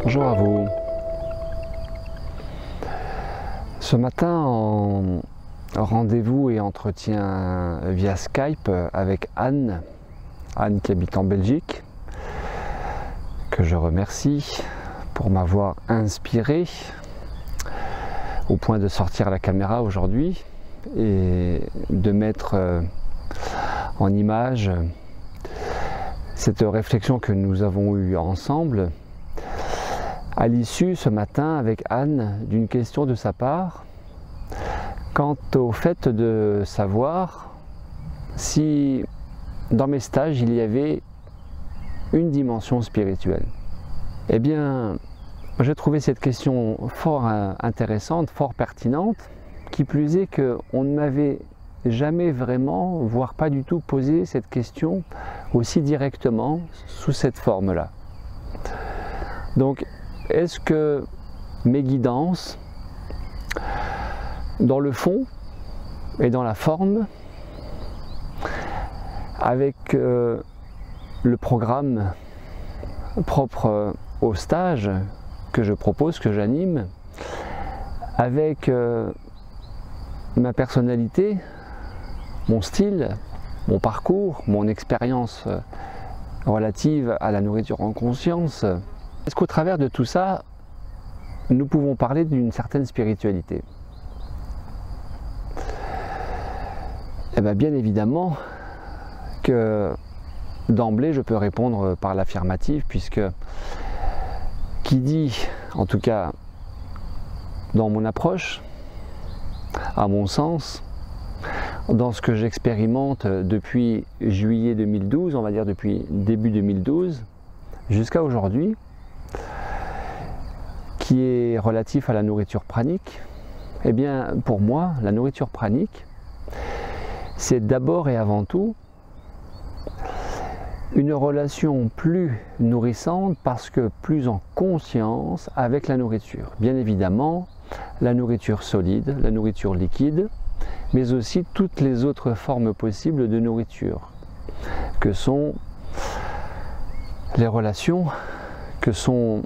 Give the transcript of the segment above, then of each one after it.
Bonjour à vous. Ce matin, en rendez-vous et entretien via Skype avec Anne qui habite en Belgique, que je remercie pour m'avoir inspiré au point de sortir la caméra aujourd'hui et de mettre en image cette réflexion que nous avons eue ensemble à l'issue ce matin avec Anne d'une question de sa part quant au fait de savoir si dans mes stages il y avait une dimension spirituelle. Eh bien, j'ai trouvé cette question fort intéressante, fort pertinente, qui plus est qu'on ne m'avait jamais vraiment, voire pas du tout, posé cette question aussi directement sous cette forme-là. Donc, est-ce que mes guidances, dans le fond et dans la forme, avec le programme propre au stage que je propose, que j'anime, avec ma personnalité, mon style, mon parcours, mon expérience relative à la nourriture en conscience, est-ce qu'au travers de tout ça, nous pouvons parler d'une certaine spiritualité? Eh bien évidemment que d'emblée je peux répondre par l'affirmative, puisque qui dit, en tout cas dans mon approche, à mon sens, dans ce que j'expérimente depuis juillet 2012, on va dire depuis début 2012, jusqu'à aujourd'hui, qui est relatif à la nourriture pranique, eh bien pour moi, la nourriture pranique, c'est d'abord et avant tout une relation plus nourrissante parce que plus en conscience avec la nourriture. Bien évidemment, la nourriture solide, la nourriture liquide, mais aussi toutes les autres formes possibles de nourriture, que sont les relations, que sont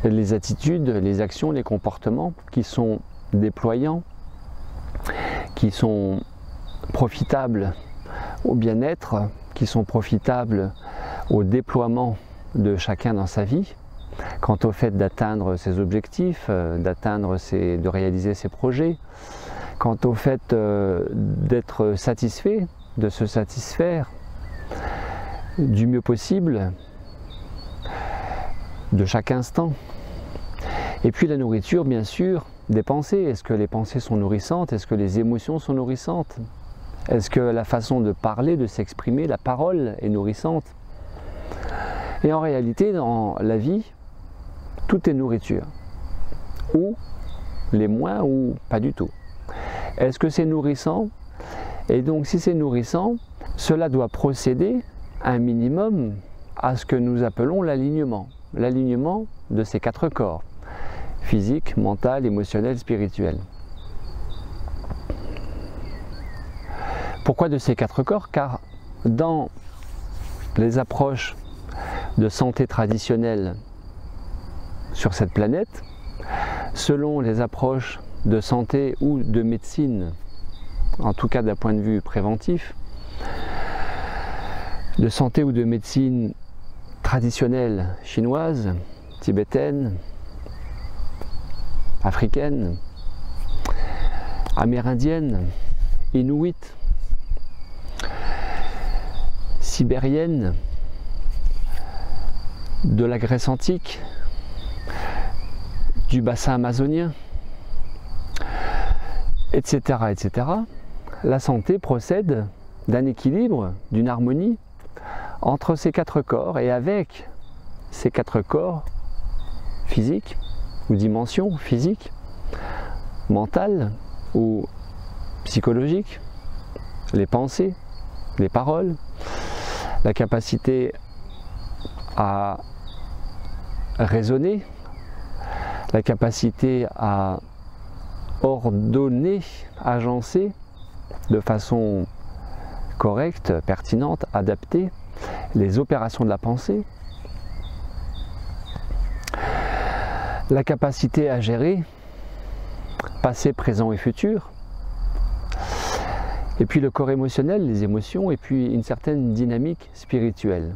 les attitudes, les actions, les comportements qui sont déployants, qui sont profitables au bien-être, qui sont profitables au déploiement de chacun dans sa vie, quant au fait d'atteindre ses objectifs, de réaliser ses projets, quant au fait d'être satisfait, de se satisfaire du mieux possible, de chaque instant. Et puis la nourriture, bien sûr, des pensées. Est-ce que les pensées sont nourrissantes? Est-ce que les émotions sont nourrissantes? Est-ce que la façon de parler, de s'exprimer, la parole est nourrissante? Et en réalité, dans la vie, tout est nourriture. Ou les moins, ou pas du tout. Est-ce que c'est nourrissant? Et donc si c'est nourrissant, cela doit procéder un minimum à ce que nous appelons l'alignement. L'alignement de ces quatre corps, physique, mental, émotionnel, spirituel. Pourquoi de ces quatre corps? Car dans les approches de santé traditionnelle sur cette planète, selon les approches de santé ou de médecine, en tout cas d'un point de vue préventif, de santé ou de médecine traditionnelle chinoise, tibétaine, africaine, amérindienne, inuite, sibérienne, de la Grèce antique, du bassin amazonien, etc., etc. La santé procède d'un équilibre, d'une harmonie entre ces quatre corps et avec ces quatre corps physiques ou dimensions physiques, mentales ou psychologiques, les pensées, les paroles, la capacité à raisonner, la capacité à ordonner, agencer de façon correcte, pertinente, adaptée les opérations de la pensée. la capacité à gérer passé, présent et futur, et puis le corps émotionnel, les émotions, et puis une certaine dynamique spirituelle.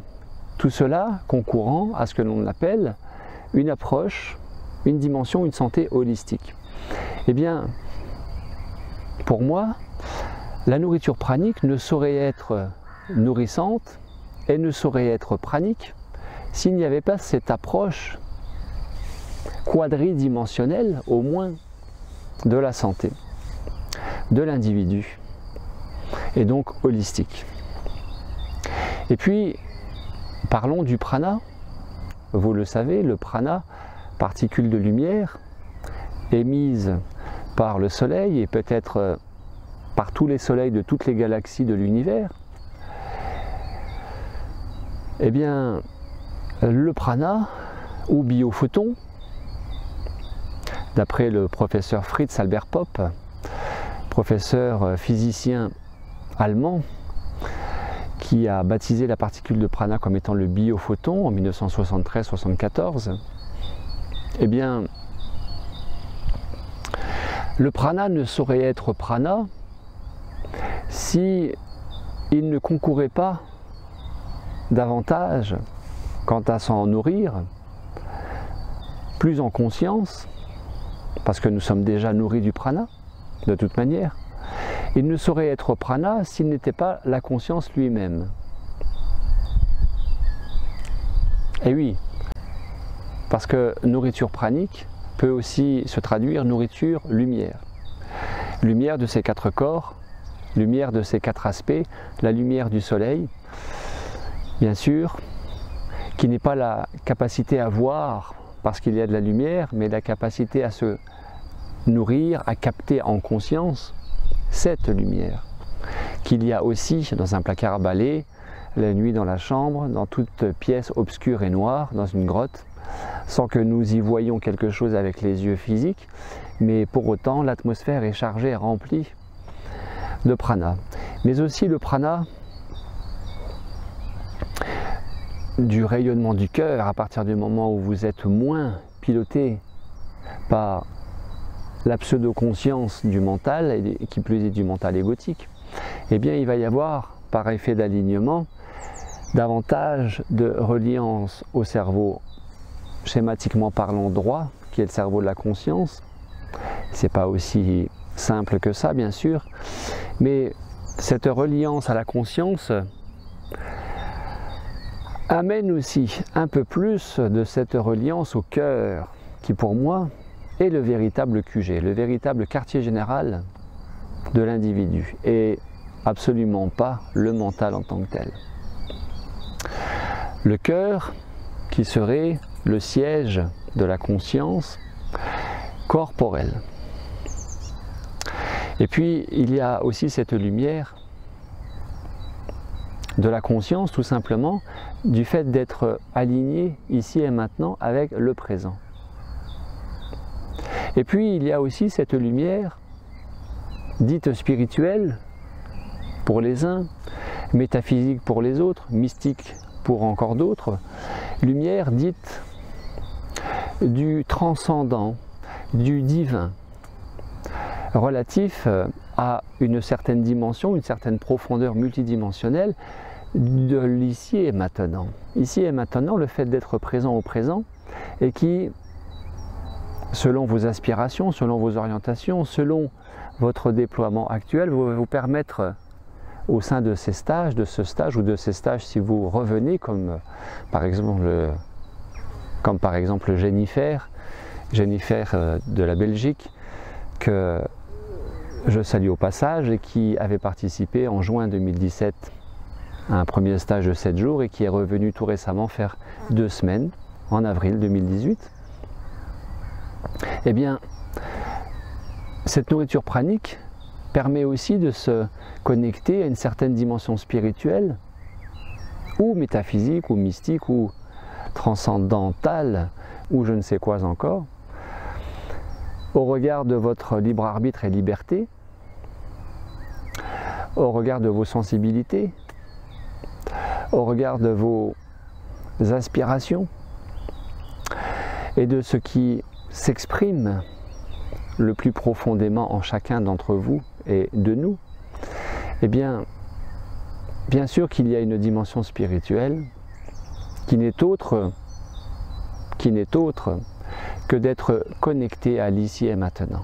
Tout cela concourant à ce que l'on appelle une approche, une dimension, une santé holistique. Eh bien, pour moi, la nourriture pranique ne saurait être nourrissante et ne saurait être pranique s'il n'y avait pas cette approche quadridimensionnelle, au moins, de la santé, de l'individu, et donc holistique. Et puis, parlons du prana. Vous le savez, le prana, particule de lumière, émise par le soleil et peut-être par tous les soleils de toutes les galaxies de l'univers. Eh bien, le prana, ou biophoton, d'après le professeur Fritz Albert Popp, professeur physicien allemand, qui a baptisé la particule de prana comme étant le biophoton en 1973-74, eh bien, le prana ne saurait être prana si il ne concourait pas davantage quant à s'en nourrir, plus en conscience, parce que nous sommes déjà nourris du prana, de toute manière. Il ne saurait être prana s'il n'était pas la conscience lui-même. Et oui, parce que nourriture pranique peut aussi se traduire nourriture lumière. Lumière de ces quatre corps, lumière de ces quatre aspects, la lumière du soleil, bien sûr, qui n'est pas la capacité à voir parce qu'il y a de la lumière, mais la capacité à se nourrir, à capter en conscience cette lumière, qu'il y a aussi dans un placard à balai, la nuit dans la chambre, dans toute pièce obscure et noire, dans une grotte, sans que nous y voyions quelque chose avec les yeux physiques, mais pour autant l'atmosphère est chargée et remplie de prana. Mais aussi le prana du rayonnement du cœur, à partir du moment où vous êtes moins piloté par la pseudo-conscience du mental, et qui plus est du mental égotique, eh bien il va y avoir, par effet d'alignement, davantage de reliance au cerveau, schématiquement parlant droit, qui est le cerveau de la conscience. C'est pas aussi simple que ça, bien sûr, mais cette reliance à la conscience amène aussi un peu plus de cette reliance au cœur, qui pour moi est le véritable QG, le véritable quartier général de l'individu, et absolument pas le mental en tant que tel. Le cœur qui serait le siège de la conscience corporelle. Et puis il y a aussi cette lumière de la conscience, tout simplement, du fait d'être aligné ici et maintenant avec le présent. Et puis il y a aussi cette lumière dite spirituelle pour les uns, métaphysique pour les autres, mystique pour encore d'autres, lumière dite du transcendant, du divin, relatif à une certaine dimension, une certaine profondeur multidimensionnelle de l'ici et maintenant. Ici et maintenant, le fait d'être présent au présent, et qui, selon vos aspirations, selon vos orientations, selon votre déploiement actuel, va vous permettre, au sein de ces stages, de ce stage ou de ces stages, si vous revenez, comme par exemple Jennifer de la Belgique, que je salue au passage, et qui avait participé en juin 2017 à un premier stage de 7 jours et qui est revenu tout récemment faire 2 semaines, en avril 2018. Eh bien, cette nourriture pranique permet aussi de se connecter à une certaine dimension spirituelle, ou métaphysique, ou mystique, ou transcendantale, ou je ne sais quoi encore, au regard de votre libre arbitre et liberté, au regard de vos sensibilités, au regard de vos aspirations, et de ce qui s'exprime le plus profondément en chacun d'entre vous et de nous, eh bien sûr qu'il y a une dimension spirituelle qui n'est autre que d'être connecté à l'ici et maintenant,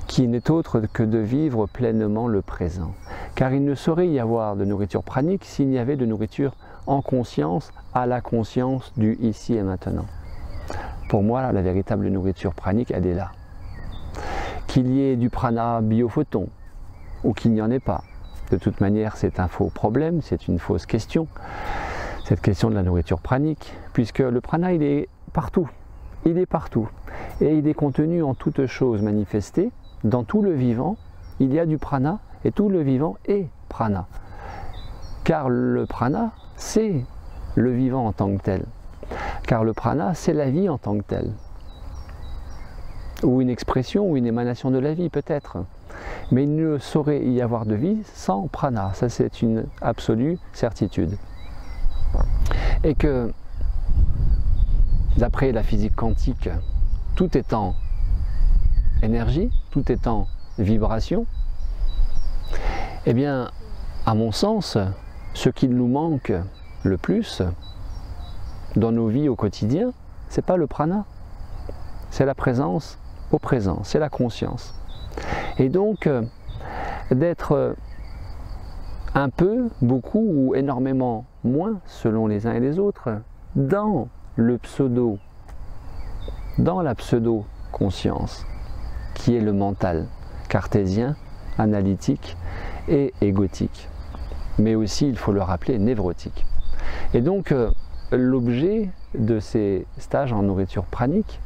qui n'est autre que de vivre pleinement le présent. Car il ne saurait y avoir de nourriture pranique s'il y avait de nourriture en conscience, à la conscience du ici et maintenant. Pour moi, la véritable nourriture pranique, elle est là. Qu'il y ait du prana biophoton ou qu'il n'y en ait pas. De toute manière, c'est un faux problème, c'est une fausse question, cette question de la nourriture pranique, puisque le prana, il est partout. Il est partout. Et il est contenu en toute chose manifestée. Dans tout le vivant, il y a du prana, et tout le vivant est prana. Car le prana, c'est le vivant en tant que tel. Car le prana, c'est la vie en tant que telle. Ou une expression, ou une émanation de la vie peut-être. Mais il ne saurait y avoir de vie sans prana. Ça, c'est une absolue certitude. Et que, d'après la physique quantique, tout étant énergie, tout étant vibration, eh bien, à mon sens, ce qui nous manque le plus dans nos vies au quotidien, c'est pas le prana, c'est la présence au présent, c'est la conscience. Et donc, d'être un peu, beaucoup ou énormément moins, selon les uns et les autres, dans le pseudo, dans la pseudo-conscience, qui est le mental, cartésien, analytique et égotique, mais aussi, il faut le rappeler, névrotique. Et donc, l'objet de ces stages en nourriture pranique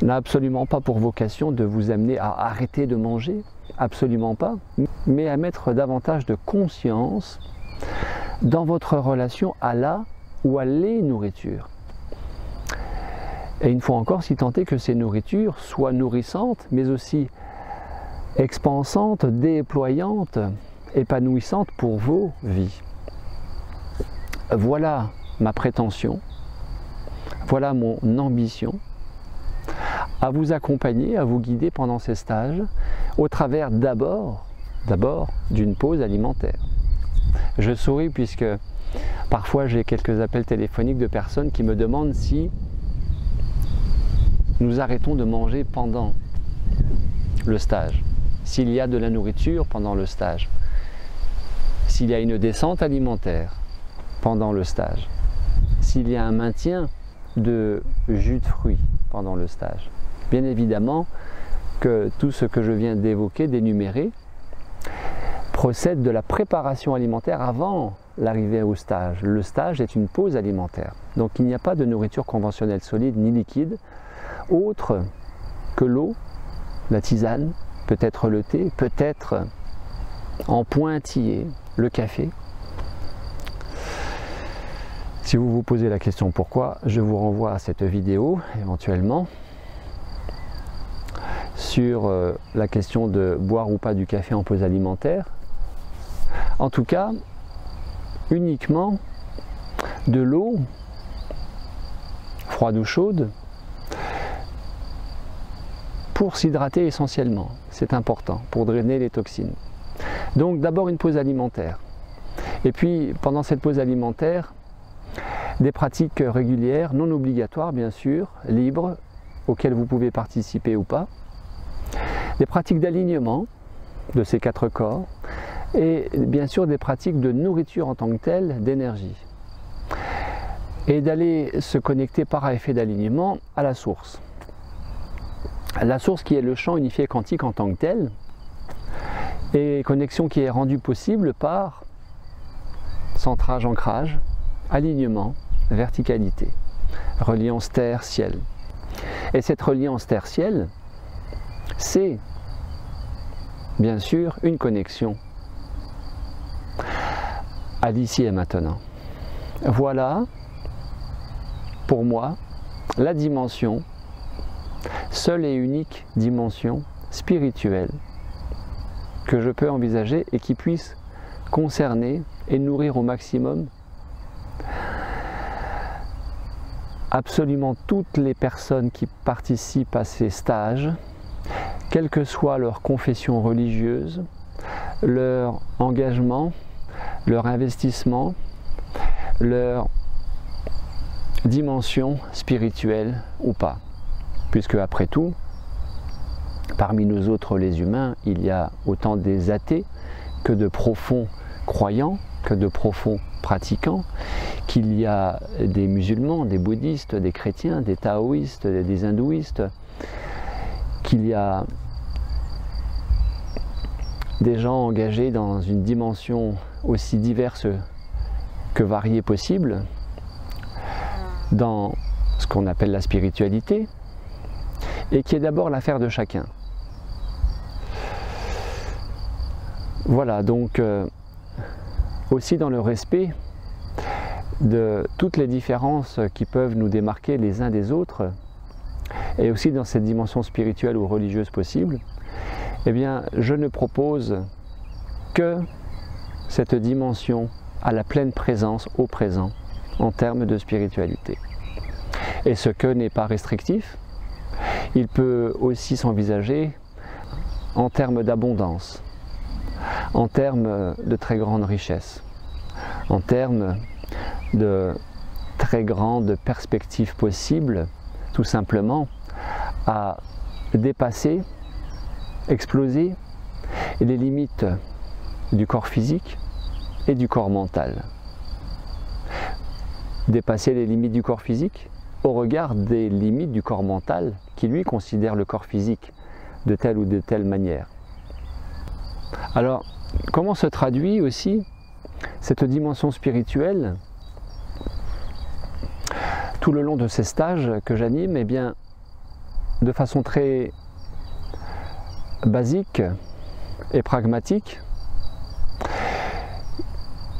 n'a absolument pas pour vocation de vous amener à arrêter de manger, absolument pas, mais à mettre davantage de conscience dans votre relation à la ou à les nourritures. Et une fois encore, si tant est que ces nourritures soient nourrissantes, mais aussi expansantes, déployantes, épanouissantes pour vos vies. Voilà ma prétention, voilà mon ambition, à vous accompagner, à vous guider pendant ces stages, au travers d'abord d'une pause alimentaire. Je souris puisque parfois j'ai quelques appels téléphoniques de personnes qui me demandent si nous arrêtons de manger pendant le stage, s'il y a de la nourriture pendant le stage, s'il y a une descente alimentaire pendant le stage, s'il y a un maintien de jus de fruits pendant le stage. Bien évidemment que tout ce que je viens d'évoquer, d'énumérer, procède de la préparation alimentaire avant l'arrivée au stage. Le stage est une pause alimentaire. Donc il n'y a pas de nourriture conventionnelle solide ni liquide, autre que l'eau, la tisane, peut-être le thé, peut-être en pointillé le café. Si vous vous posez la question pourquoi, je vous renvoie à cette vidéo éventuellement sur la question de boire ou pas du café en pause alimentaire. En tout cas, uniquement de l'eau, froide ou chaude, pour s'hydrater essentiellement. C'est important, pour drainer les toxines. Donc d'abord une pause alimentaire. Et puis pendant cette pause alimentaire, des pratiques régulières, non obligatoires bien sûr, libres, auxquelles vous pouvez participer ou pas. Des pratiques d'alignement de ces quatre corps et bien sûr des pratiques de nourriture en tant que telle, d'énergie. Et d'aller se connecter par effet d'alignement à la source. La source qui est le champ unifié quantique en tant que tel, et connexion qui est rendue possible par centrage, ancrage, alignement, verticalité, reliance terre-ciel. Et cette reliance terre-ciel, c'est bien sûr une connexion à l'ici et maintenant. Voilà, pour moi, la dimension, seule et unique dimension spirituelle que je peux envisager et qui puisse concerner et nourrir au maximum absolument toutes les personnes qui participent à ces stages, quelle que soit leur confession religieuse, leur engagement, leur investissement, leur dimension spirituelle ou pas. Puisque après tout, parmi nous autres les humains, il y a autant des athées que de profonds croyants, que de profonds pratiquants, qu'il y a des musulmans, des bouddhistes, des chrétiens, des taoïstes, des hindouistes, qu'il y a des gens engagés dans une dimension aussi diverse que variée possible, dans ce qu'on appelle la spiritualité, et qui est d'abord l'affaire de chacun. Voilà, donc aussi dans le respect de toutes les différences qui peuvent nous démarquer les uns des autres, et aussi dans cette dimension spirituelle ou religieuse possible, eh bien, je ne propose que cette dimension à la pleine présence au présent en termes de spiritualité. Et ce que n'est pas restrictif, il peut aussi s'envisager en termes d'abondance, en termes de très grande richesse, en termes de très grandes perspectives possibles, tout simplement à dépasser, exploser les limites du corps physique et du corps mental. Dépasser les limites du corps physique au regard des limites du corps mental qui lui considère le corps physique de telle ou de telle manière. Alors, comment se traduit aussi cette dimension spirituelle tout le long de ces stages que j'anime? Eh bien, de façon très basique et pragmatique.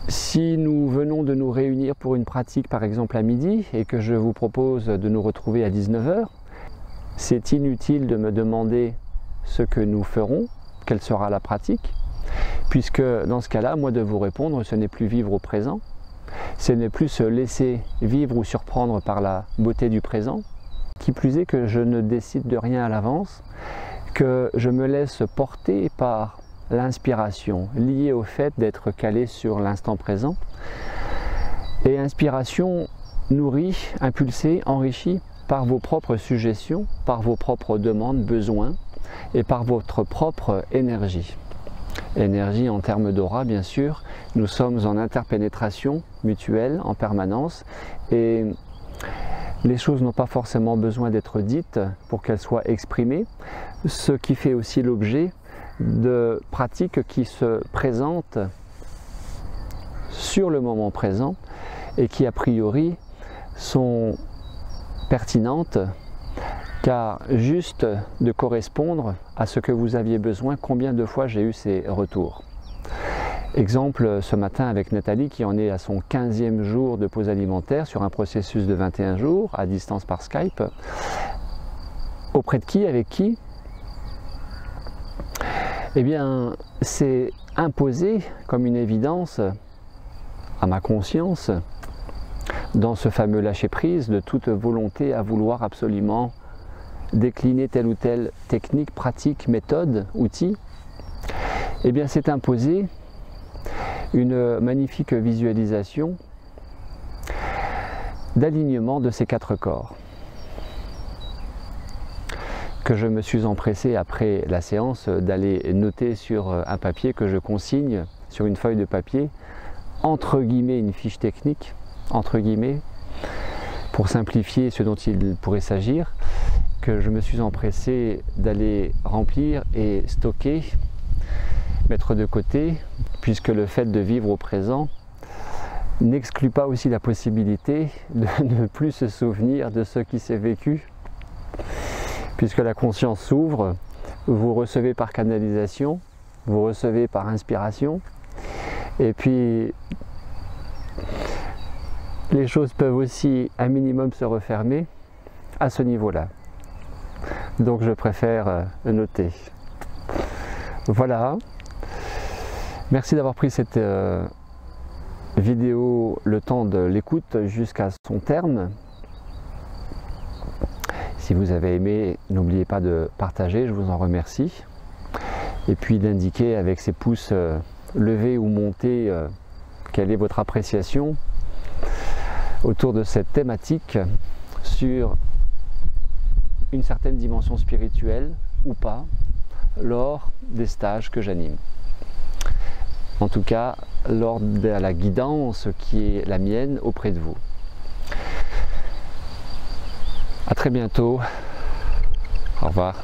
Si nous venons de nous réunir pour une pratique par exemple à midi et que je vous propose de nous retrouver à 19 h, c'est inutile de me demander ce que nous ferons, quelle sera la pratique, puisque dans ce cas-là, moi de vous répondre, ce n'est plus vivre au présent, ce n'est plus se laisser vivre ou surprendre par la beauté du présent, qui plus est que je ne décide de rien à l'avance, que je me laisse porter par l'inspiration, liée au fait d'être calé sur l'instant présent. Et inspiration nourrie, impulsée, enrichie par vos propres suggestions, par vos propres demandes, besoins et par votre propre énergie. Énergie en termes d'aura, bien sûr. Nous sommes en interpénétration mutuelle en permanence et les choses n'ont pas forcément besoin d'être dites pour qu'elles soient exprimées, ce qui fait aussi l'objet de pratiques qui se présentent sur le moment présent et qui a priori sont pertinentes car juste de correspondre à ce que vous aviez besoin. Combien de fois j'ai eu ces retours? Exemple ce matin avec Nathalie qui en est à son 15e jour de pause alimentaire sur un processus de 21 jours à distance par Skype. Auprès de qui? Avec qui? Eh bien, c'est imposé comme une évidence à ma conscience dans ce fameux lâcher-prise de toute volonté à vouloir absolument décliner telle ou telle technique, pratique, méthode, outil. Eh bien, c'est imposé une magnifique visualisation d'alignement de ces 4 corps que je me suis empressé après la séance d'aller noter sur un papier que je consigne sur une feuille de papier, entre guillemets une fiche technique, entre guillemets, pour simplifier ce dont il pourrait s'agir, que je me suis empressé d'aller remplir et stocker, mettre de côté, puisque le fait de vivre au présent n'exclut pas aussi la possibilité de ne plus se souvenir de ce qui s'est vécu, puisque la conscience s'ouvre, vous recevez par canalisation, vous recevez par inspiration, et puis les choses peuvent aussi un minimum se refermer à ce niveau-là. Donc je préfère noter. Voilà. Merci d'avoir pris cette vidéo le temps de l'écoute jusqu'à son terme. Si vous avez aimé, n'oubliez pas de partager, je vous en remercie. Et puis d'indiquer avec ces pouces levés ou montés quelle est votre appréciation autour de cette thématique sur une certaine dimension spirituelle ou pas lors des stages que j'anime. En tout cas, lors de la guidance qui est la mienne auprès de vous. À très bientôt. Au revoir.